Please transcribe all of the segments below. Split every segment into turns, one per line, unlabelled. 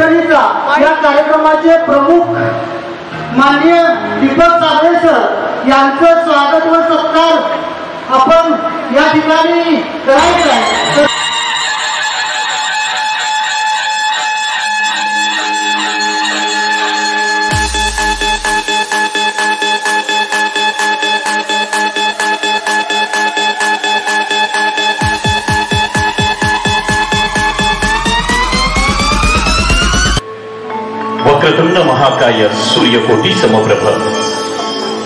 पैठणीचा या कार्यक्रमाचे प्रमुख माननीय दीपक साबळे सर यांचं स्वागत व सत्कार आपण या ठिकाणी करायचं आहे.
वक्रतुंड महाकाय सूर्यकोटी समप्रभ,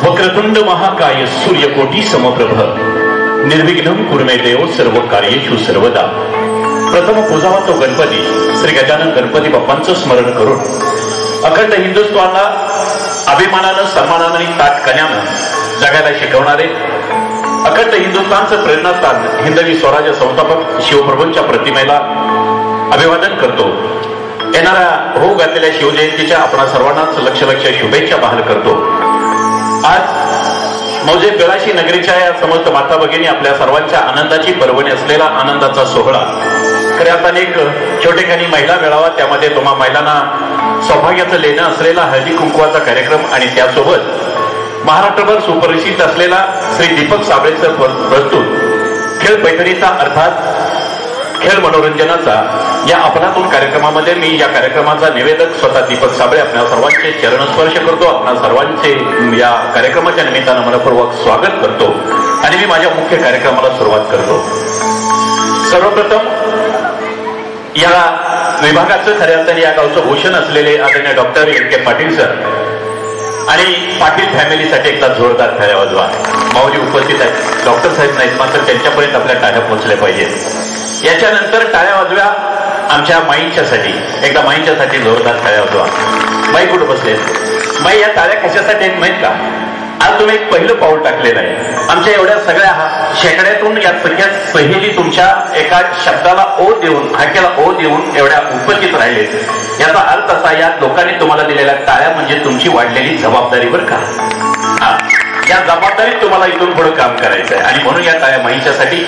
वक्रतुंड महाकाय सूर्यकोटी समप्रभ, निर्विघ्नं कुर्मे देव सर्व कार्येषु सर्वदा. प्रथम पूजावा तो गणपती श्री गजानन गणपती बाप्पांचं स्मरण करून अखंड हिंदुत्वाला अभिमानानं सन्मानानं आणि ताटकण्यानं जगायला शिकवणारे अखंड हिंदुस्थानचं प्रेरणास्थान हिंदवी स्वराज्य संस्थापक शिवप्रभूंच्या प्रतिमेला अभिवादन करतो. येणाऱ्या होऊ घातलेल्या शिवजयंतीच्या आपण सर्वांनाच लक्ष शुभेच्छा बहाल करतो. आज मौजे बेळाशी नगरीच्या या समस्त माता भगिनी आपल्या सर्वांच्या आनंदाची पर्वणी असलेला आनंदाचा सोहळा खऱ्या अर्थाने एक छोटेखानी महिला मेळावा, त्यामध्ये तुम्हा महिलांना सौभाग्याचं लेणं असलेला हळदी कुंकवाचा कार्यक्रम आणि त्यासोबत महाराष्ट्रभर सुपरिचित असलेला श्री दीपक साबळेचं प्रस्तुत खेळ पैठणीचा अर्थात खेळ मनोरंजनाचा या आपणातून कार्यक्रमामध्ये मी या कार्यक्रमाचा निवेदक स्वतः दीपक साबळे आपल्या सर्वांचे चरणस्पर्श करतो. आपल्या सर्वांचे या कार्यक्रमाच्या निमित्तानं मनपूर्वक स्वागत करतो आणि मी माझ्या मुख्य कार्यक्रमाला सुरुवात करतो. सर्वप्रथम या विभागाचं खऱ्या अर्थाने या गावचं भूषण असलेले आदरणीय डॉक्टर एन के पाटील सर आणि पाटील फॅमिलीसाठी एकदा जोरदार टाळ्या वाजवा. माऊली उपस्थित आहेत, डॉक्टर साहेब नाहीत मात्र त्यांच्यापर्यंत आपल्या टाळ्या पोहोचल्या पाहिजेत. याच्यानंतर टाळ्या वाजव्या आमच्या माईंच्यासाठी, एकदा माईंच्यासाठी जोरदार टाळ्या वाजवा. माई कुठं बसले? माई या टाळ्या कशासाठी आहेत माहीत का? आज तुम्ही एक पहिलं पाऊल टाकलेलं आहे. आमच्या एवढ्या सगळ्या शेकड्यातून या सगळ्या सहेली तुमच्या एका शब्दाला ओ देऊन, हाकेला ओ देऊन एवढ्या उपस्थित राहिलेत. याचा अर्थ असा, या लोकांनी तुम्हाला दिलेल्या टाळ्या म्हणजे तुमची वाढलेली जबाबदारी बरं का. या जबाबदारीत तुम्हाला इथून पुढे काम करायचं आहे आणि म्हणून या टाळ्या माईंच्यासाठी.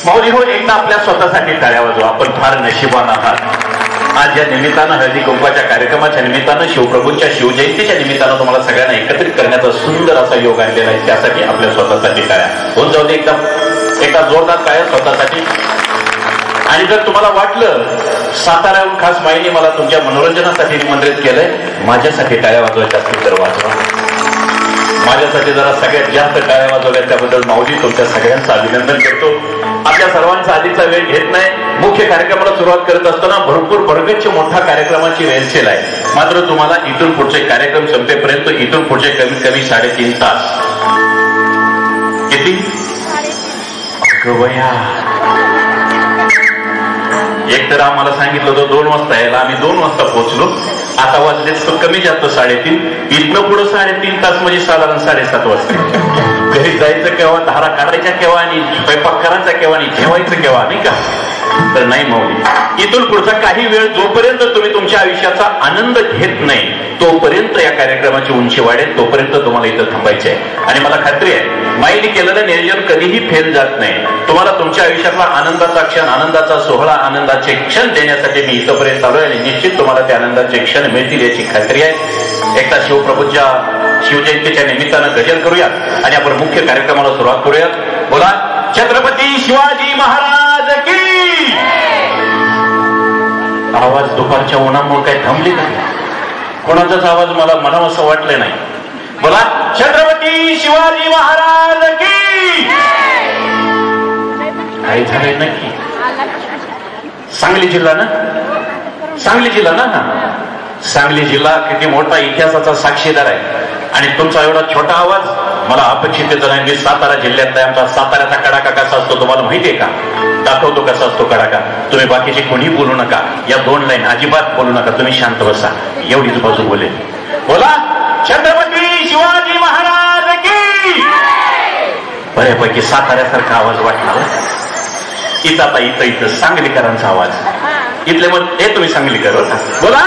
माऊली हो, एकदा आपल्या स्वतःसाठी टाळ्या वाजवा. आपण फार नशिबान आहात. आज या निमित्तानं हळदी कुंकवाच्या कार्यक्रमाच्या निमित्तानं शिवप्रभूंच्या शिवजयंतीच्या निमित्तानं तुम्हाला सगळ्यांना एकत्रित करण्याचा सुंदर असा योग आणलेला आहे. त्यासाठी आपल्या स्वतःसाठी टाळ्या होऊन जाऊ दे. एकदा जोरदार टाळ्या स्वतःसाठी. आणि जर तुम्हाला वाटलं साताऱ्याहून खास माईने मला तुमच्या मनोरंजनासाठी निमंत्रित केलंय, माझ्यासाठी टाळ्या वाजवायच्या असतील तर वाजवा. माझ्यासाठी जरा सगळ्यात जास्त टाळ्या वाजवल्या त्याबद्दल माऊली तुमच्या सगळ्यांचं अभिनंदन करतो. आपल्या सर्वांचा आधीचा वेळ घेत नाही. मुख्य कार्यक्रमाला सुरुवात करत असताना भरपूर भरगच्च मोठा कार्यक्रमाची रेलसेल आहे. मात्र तुम्हाला इथून पुढचे कार्यक्रम संपेपर्यंत इथून पुढचे कमीत कमी 3.5 तास. किती? एक तर आम्हाला सांगितलं होतं 2 वाजता यायला, आम्ही 2 वाजता पोहोचलो. आता वाजले कमी जास्त 3.5. इथनं पुढं 3.5 तास म्हणजे साधारण 7:30 वाजता. घरी जायचं केव्हा, धारा काढायच्या केव्हा आणि स्वयंपाक करायचा केव्हा आणि जेवायचं केव्हा, नाही का? तर नाही माऊली, इथून पुढचा काही वेळ जोपर्यंत तुम्ही तुमच्या आयुष्याचा आनंद घेत नाही तोपर्यंत या कार्यक्रमाची उंची वाढेल, तोपर्यंत तुम्हाला इथं थांबायचे आहे. आणि मला खात्री आहे माईने केलेलं नियोजन कधीही फेल जात नाही. तुम्हाला तुमच्या आयुष्यातला आनंदाचा क्षण, आनंदाचा सोहळा, आनंदाचे क्षण देण्यासाठी मी इथंपर्यंत आलोय आणि निश्चित तुम्हाला त्या आनंदाचे क्षण मिळतील याची खात्री आहे. एकदा शिवप्रभूंच्या शिवजयंतीच्या निमित्तानं गजल करूयात आणि आपण मुख्य कार्यक्रमाला सुरुवात करूयात. बोला छत्रपती शिवाजी महाराज की. आवाज दुपारच्या उन्हामुळे काय थांबली नाही. कोणाचाच आवाज मला म्हणावं असं वाटलं नाही. बोला छत्रपती शिवाजी महाराज की. काय झालंय नक्की? सांगली जिल्हा ना? सांगली जिल्हा ना? सांगली जिल्हा किती मोठा इतिहासाचा साक्षीदार आहे आणि तुमचा एवढा छोटा आवाज मला अपेक्षित नाही. मी सातारा जिल्ह्यातला, आमचा साताऱ्याचा कडाका कसा असतो तुम्हाला माहितीये का? दाखवतो कसा असतो कडाका. तुम्ही बाकीचे कोणी बोलू नका, या 2 लाईन अजिबात बोलू नका, तुम्ही शांत बसा, एवढीच बाजू बोलेल. बोला छत्रपती शिवाजी महाराज की. बऱ्यापैकी साताऱ्यासारखा आवाज वाटला. इथं आता इथं सांगलीकरांचा आवाज. इथले मग हे तुम्ही सांगलीकर होता. बोला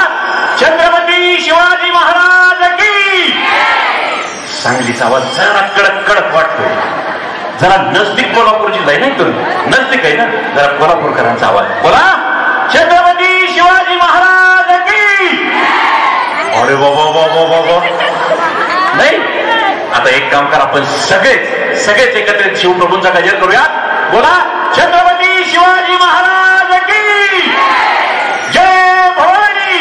छत्रपती शिवाजी महाराज की. सांगलीचा आवाज जरा कडक कडक वाटतो. जरा नजदीक कोल्हापूर जिल्हा आहे नाही, तुम्ही नजदीक आहे ना, जरा कोल्हापूरकरांचा आवाज. बोला छत्रपती शिवाजी महाराज की. अरे बाबा बाबा बाबा नाही. आता एक काम कर, आपण सगळेच एकत्रित शिवप्रभूंचा गजर करूया. बोला छत्रपती शिवाजी महाराज की जय भवानी.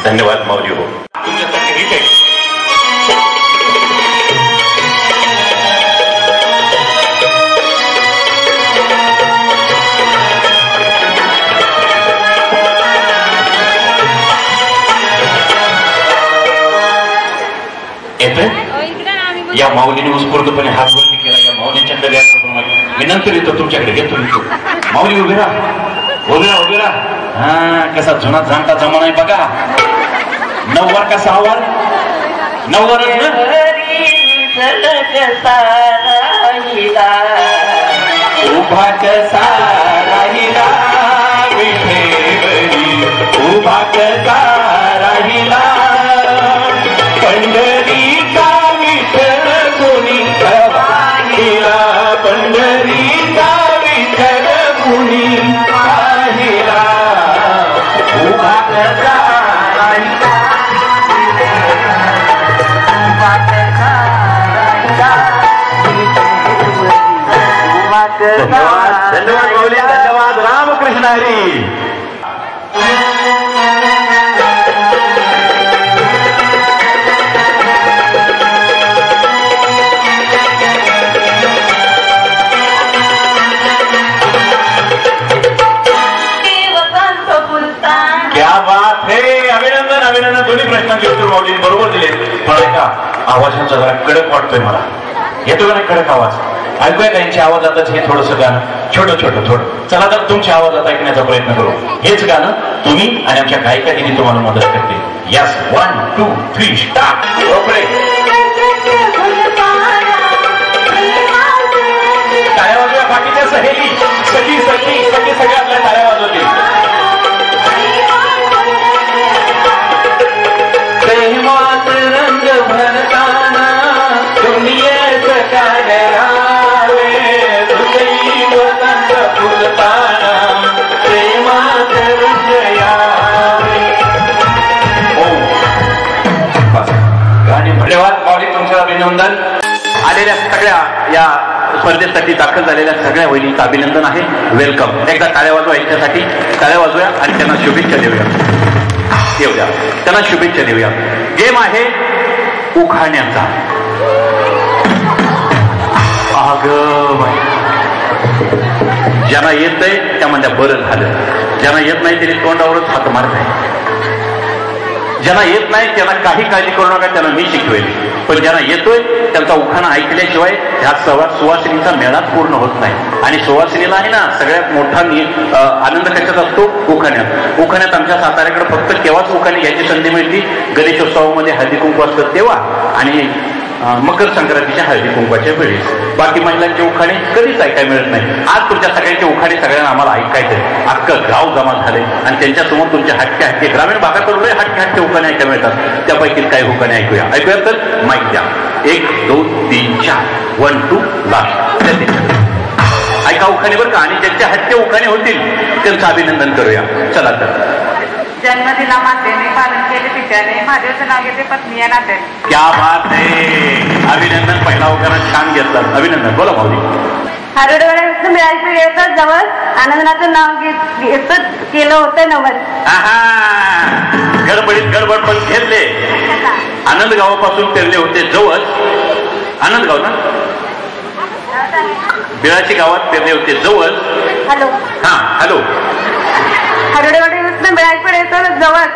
धन्यवाद माऊली हो. तुमच्यासाठी गीत आहे. या माऊलीने उत्स्फूर्तपणे हात वरती केला. या माऊलीच्या मी नंतर येतो तुमच्याकडे. येतो माऊली उभे राहा. हा कसा जुना जाणता जमाना आहे बघा. 9 वार का 6 वार? 9 वारच ना. उभा कसा राहिला विठेवरी, उभा कसा राहिला पंढरीचा विठ्ठल कोणी पाहिला, पंढरीचा विठ्ठल कोणी पाहिला. उभा कसा राहिला, उभा कसा राहिला. धन्यवाद माऊली, धन्यवाद. रामकृष्ण हरी. अभिनंदन. दोन्ही प्रश्नांचे उत्तर माऊलीने बरोबर दिले. पण ऐका, आवाजांचा जरा कडक वाटतोय मला. येतो का नाही कडक आवाज? ऐकूया का यांच्या आवाजातच हे थोडंसं गाणं थोडं. चला तर तुमच्या आवाजात ऐकण्याचा प्रयत्न करू. हेच गाणं तुम्ही आणि आमच्या गायिका दिनी तुम्हाला मदत करते. Yes, 1 2 3 start. टाळ्या वाजूया बाकीच्या सहेली सगळी आपल्या टाळ्या वाजवतील. प्रेमात रंग भरताना दुनियेच काढावे, हृदयी वसंत फुलताना प्रेमात रंग यावे. गाणी. धन्यवाद माऊली, तुमचं अभिनंदन. आलेल्या सगळ्या या स्पर्धेसाठी दाखल झालेल्या सगळ्या वहिनींचं अभिनंदन आहे. वेलकम. एकदा टाळ्या वाजवा यांच्यासाठी. टाळ्या वाजूया आणि त्यांना शुभेच्छा देऊया. त्यांना शुभेच्छा देऊया. गेम आहे उखाण्याचा. ज्यांना येतंय त्या म्हणत्या बरं झालं. ज्यांना येत नाही त्यांनी तोंडावरच हात मारत आहे. ज्यांना येत नाही त्यांना काही काळजी करू नका, त्यांना मी शिकवेल. पण ज्यांना येतोय त्यांचा उखाणा ऐकल्याशिवाय ह्या सुवासिनीचा मेळाच पूर्ण होत नाही. आणि सुवासिनीला आहे ना सगळ्यात मोठा आनंद कशात असतो? उखाण्यात आमच्या साताऱ्याकडे फक्त केव्हाच उखाणे घ्यायची संधी मिळते? गणेशोत्सवामध्ये हळदी कुंकू असतात तेव्हा आणि मकर संक्रांतीच्या हळदी कुंकवाच्या वेळेस. बाकी महिलांचे उखाणे कधीच ऐकायला मिळत नाही. आज तुमच्या सगळ्यांचे उखाणे सगळ्यांना आम्हाला ऐकायचे. अख्खं गाव जमा झाले आणि त्यांच्यासमोर तुमचे हटके ग्रामीण भागातून हटके उखाणे ऐकायला मिळतात. त्यापैकी काही उखाणे ऐकूया तर माईक द्या. 1 2 3 4 1 2 लास्ट. ऐका उखाणे बरं का. आणि ज्यांचे हटके उखाणे होतील त्यांचं अभिनंदन करूया. चला तर.
जन्म दिला मातेने, पालन केले पित्याने, महादेवचं नाव घेते पत्नी या नात्याने.
क्या बात आहे. अभिनंदन. पहिला उखाणा छान घेतला. अभिनंदन. बोला माऊली.
हरडवड्याचं मिळायचं येतं जवळ, आनंदनाचं नाव घेतच केलं होतं नवल.
गडबड पण घेतले. आनंद गावापासून फिरले होते जवळ. आनंद गाव ना, बिळाची गावात फिरले होते जवळ.
हॅलो.
हा हॅलो.
हरडवड्याचं मिळायचं येतं जवळ,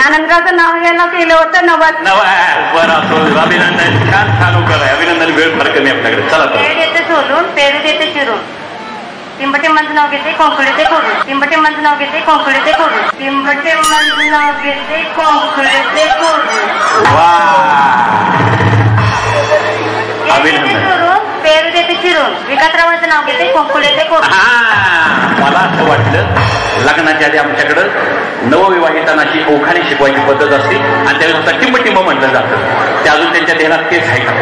आनंदराचं नाव घ्यायला केलं होतं नवल.
बरं. अभिनंदन. छान उकार आहे. अभिनंदन. वेळ फार कमी आपल्याकडे. चला तर.
पेरू देते सोलून, पेरू देते चिरून, टिंबटे मंज नाव घेते कोंकळीचे कोरून, टिंबटे मंज नाव घेते कोंकळीचे कोरून, टिंबटे मंज नाव घेते कोंकळीचे कोरून.
वा. अभिनंदन.
पेरू देते चिरून, विकासरावांचं नाव घेते कोंकळीचे कोरून.
मला असं वाटलं लग्नाच्या आधी आमच्याकडं नवविवाहितांना अशी ओखाणे शिकवायची पद्धत असते आणि त्यावेळेस आता टिंब म्हटलं जातं. ते अजून त्यांच्या देहात तेच आहे का?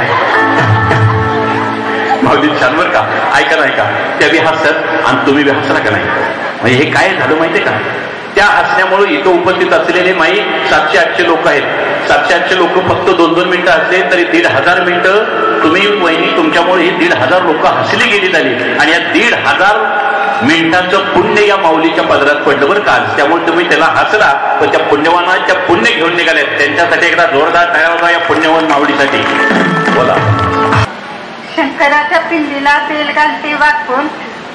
माऊली छान बरं का. ऐका त्या बी हसत आणि तुम्ही बी हसला का नाही? म्हणजे हे काय झालं माहितीये का? त्या हसण्यामुळे इथं उपस्थित असलेले माई 700-800 लोक आहेत. 700-800 लोक फक्त 2-2 मिनिटं असले तरी 1,500 मिनिटं तुम्ही वहिनी तुमच्यामुळे ही 1,500 लोक हसली गेली झाली. आणि या 1,500 मिनिटांचं पुण्य या माऊलीच्या पदरात पडलं बरं का. त्यामुळे तुम्ही त्याला हसला पण त्या पुण्यवानाच्या पुण्य घेऊन निघालेत. त्यांच्यासाठी एकदा जोरदार टाळ्या होता या पुण्यवान माऊलीसाठी. बोला.
शंकराच्या पिंडीला तेल घालते वाटून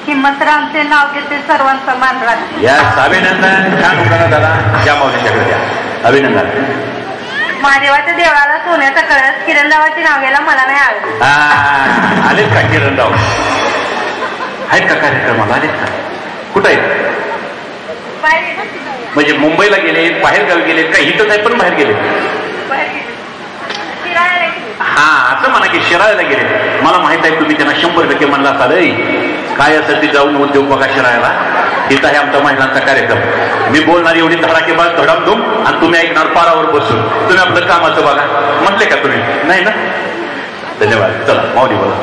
हिम्मतरामचे नाव घेते सर्वांचा मान राखते.
या अभिनंदन. छान उखाणा झाला. या माऊलीच्याकडे द्या अभिनंदन.
महादेवाच्या देवळाला सोन्याचा कळस किरणरावाची नाव घ्यायला मला नाही आवडत.
आलेत का किरणराव? आहेत का कार्यक्रमाला? आलेत का? कुठं आहेत? म्हणजे मुंबईला गेले, बाहेर गावी गेले का? इथं नाही पण बाहेर गेले. हा असं म्हणा की शिराळ्याला गेले. मला माहित आहे तुम्ही त्यांना 100% म्हणला असाल काय असेल ती जाऊन उद्योग बघा शिराळ्याला. इथं आहे आमचा महिलांचा कार्यक्रम. मी बोलणार एवढी धडाकेबाज धडामधूम आणि तुम्ही ऐकणार पारावर बसून. तुम्ही आपलं कामाचं बघा म्हटले का तुम्ही? नाही ना. धन्यवाद. चला माऊली बोला.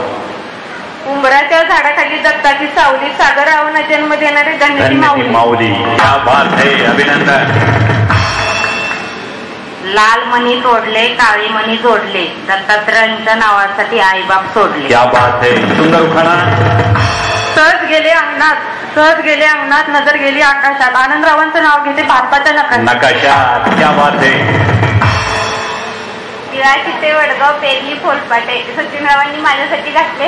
उंबराच्या झाडाखाली दत्ताची सावली सागरावून जन्म देणारी धन्यती
माऊली. क्या बात है. अभिनंदन.
लाल मणी तोडले काळी मणी जोडले दत्तात्रयांच्या नावासाठी आईबाप सोडले.
क्या बात है. सुंदर उखाणा.
सहज गेले अंगणात नजर गेली आकाशात. आनंदरावांचं नाव घेते भारताच्या
नकाशात. क्या बात है.
विळाची वडगाव पेरली फोलपाटे सचिनरावांनी माझ्यासाठी घातले.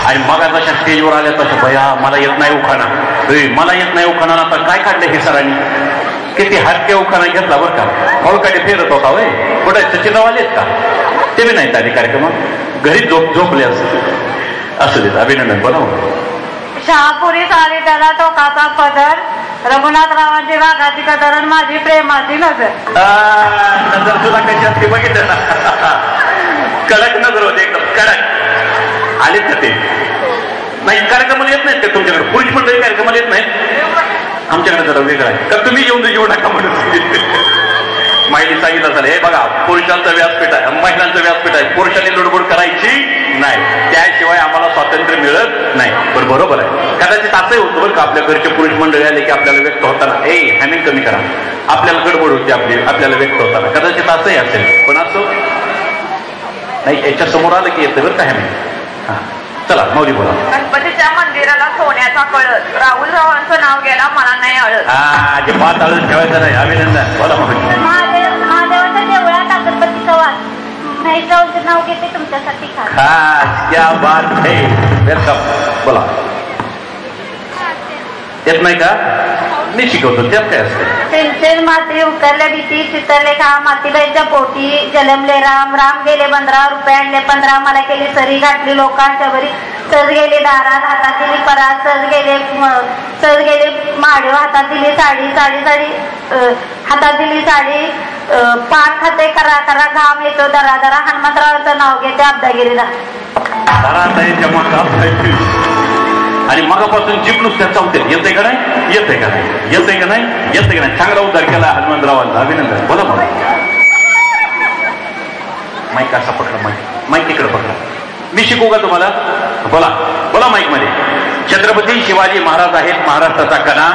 आणि मग आता स्टेजवर आल्या तशा भया मला येत नाही उखाणा. मला येत नाही उखाणा. आता काय काढलं हे सरांनी? किती हटके उखाणा घेतला बरं का. फोलकाटे फिरत होता वय. कुठे सचिनराव आलेत का? ते बी नाहीत आले कार्यक्रमात. घरी झोपले असू देत. अभिनंदन. बोला.
शहापुरी आली त्याला टोकाचा पदर रघुनाथरावांची रागाची कदर आणि माझी प्रेमाची नजर.
नजर तुला कशी असते बघितलं ना. कडक नजर होते एकदम कडक. आलेत का ते? नाही कार्यक्रमाला येत नाहीत का तुमच्याकडे? पुरुष मंडळी कार्यक्रमाला येत नाहीत. आमच्याकडे जरा वेगळं आहे तर तुम्ही येऊ नका म्हणून माहिती सांगितलं असेल. हे बघा पुरुषांचं व्यासपीठ आहे महिलांचं व्यासपीठ आहे. पुरुषांनी लुडबुड करायची नाही. त्याशिवाय आम्हाला स्वातंत्र्य मिळत नाही. पण बरोबर आहे. कदाचित असंही होतं बरं का आपल्या घरचे पुरुष मंडळी आले की आपल्याला व्यक्त होताना हॅमिंग कमी करा. आपल्याला गडबड होती आपल्याला व्यक्त होताना. कदाचित असंही असेल पण असं नाही. याच्या समोर आलं की येतं बरं का हॅमिंग. हा चला माऊली बोला.
गणपतीच्या मंदिराला सोन्याचा कळस राहुलरावांचं नाव घ्यायला मला नाही अळत.
अजिबात अळत ठेवायचं नाही. अभिनंदन. बोला माऊली.
महादेवाच्या देवळात अगरबत्तीचा वास महेशरावांचं नाव घेते तुमच्यासाठी
खास. क्या बात है. वेलकम. बोला. येत नाही का? मी शिकवतो. त्यात काय असतं?
सेंसेन माती उतरल्या भीती चितरले का मातीबाईच्या पोटी जलमले राम राम गेले 15 रुपये आणले 15 मला केली सरी घातली लोकांच्या बरी सहज गेले दारात हातात दिली परात सहज गेले माडीव हातात दिली साडी हातात दिली साडी पान खाते करा करा घाम येतो दरा दरा हनुमंतरावांचं नाव घेते अब्दागिरीला. आणि मगापासून जीप नुसत्या चावते. येते का नाही? येते का नाही? येते का नाही? येते का नाही? चांगला उद्धार केला हनुमंतरावांचा. अभिनंदन. बोला बोला. माईक असा पकडा. माईक इकडे पकडा. मी शिकू का तुम्हाला? बोला बोला माईक मध्ये. छत्रपती शिवाजी महाराज आहेत महाराष्ट्राचा कणा.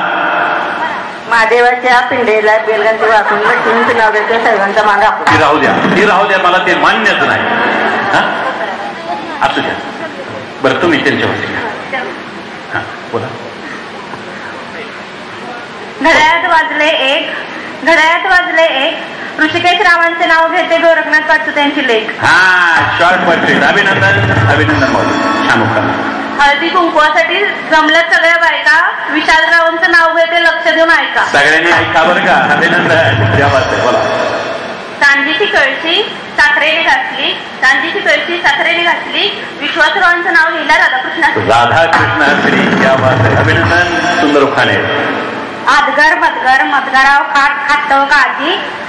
महादेवाच्या पिंडीला बेलगांची वाचून लक्ष्मींचं नाव घेते सर्वांचा मान राखून.
ती राहू द्या. मला ते मान्यच नाही. असू द्या. बरं तुम्ही त्यांच्यावरती घ्या. बोला.
घड्याळात वाजले एक ऋषिकेश रावांचे नाव घेते गोरखनाथ पाचू त्यांची लेख.
Short percent. अभिनंदन माऊली. छान उखाणा.
हळदी कुंकवासाठी जमल्यात सगळ्या बायका विशालरावांचं नाव घेते लक्ष देऊन ऐका.
सगळ्यांनी ऐका बरं का. अभिनंदन. बोला.
चांदीची कळशी साखरेने घातली विश्वासरावांचं नाव लिहिलं
राधाकृष्ण श्री. क्या बात है. अभिनंदन. सुंदर उखाणे.
मदगराव खाट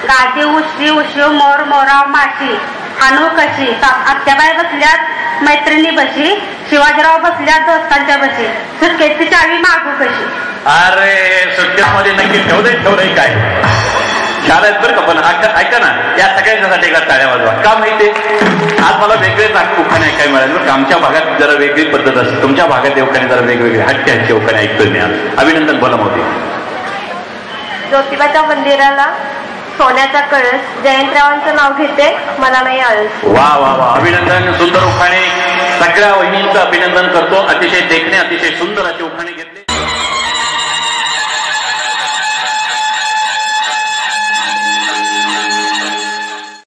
गाजी उशी मोर मोराव माशी हानू कशी आत्याबाई बसल्यात मैत्रिणी बशी शिवाजीराव बसल्यात दोस्तांच्या बशी सुटकेची चावी मागू कशी.
अरे सुटकेस मध्ये नक्की ठेवलंय काय? छान आहेत बरं का. पण ऐका ना, या सगळ्यांच्यासाठी एकदा टाळ्या वाजवा. का माहितीये, आज मला वेगळेच उखाणे ऐकायला मिळाले. आमच्या भागात जरा वेगळी पद्धत असते, तुमच्या भागात उखाणे जरा वेगवेगळे हटके उखाणे ऐकतोय मी आज. अभिनंदन. बोला मोदी.
ज्योतिबाच्या मंदिराला सोन्याचा कळस, जयंतरावांचं नाव घेते, मला नाही आळस.
वा वा वा, अभिनंदन. सुंदर उखाणे. सगळ्या वहिनींचं अभिनंदन करतो. अतिशय देखणे, अतिशय सुंदर असे उखाणे घेतले.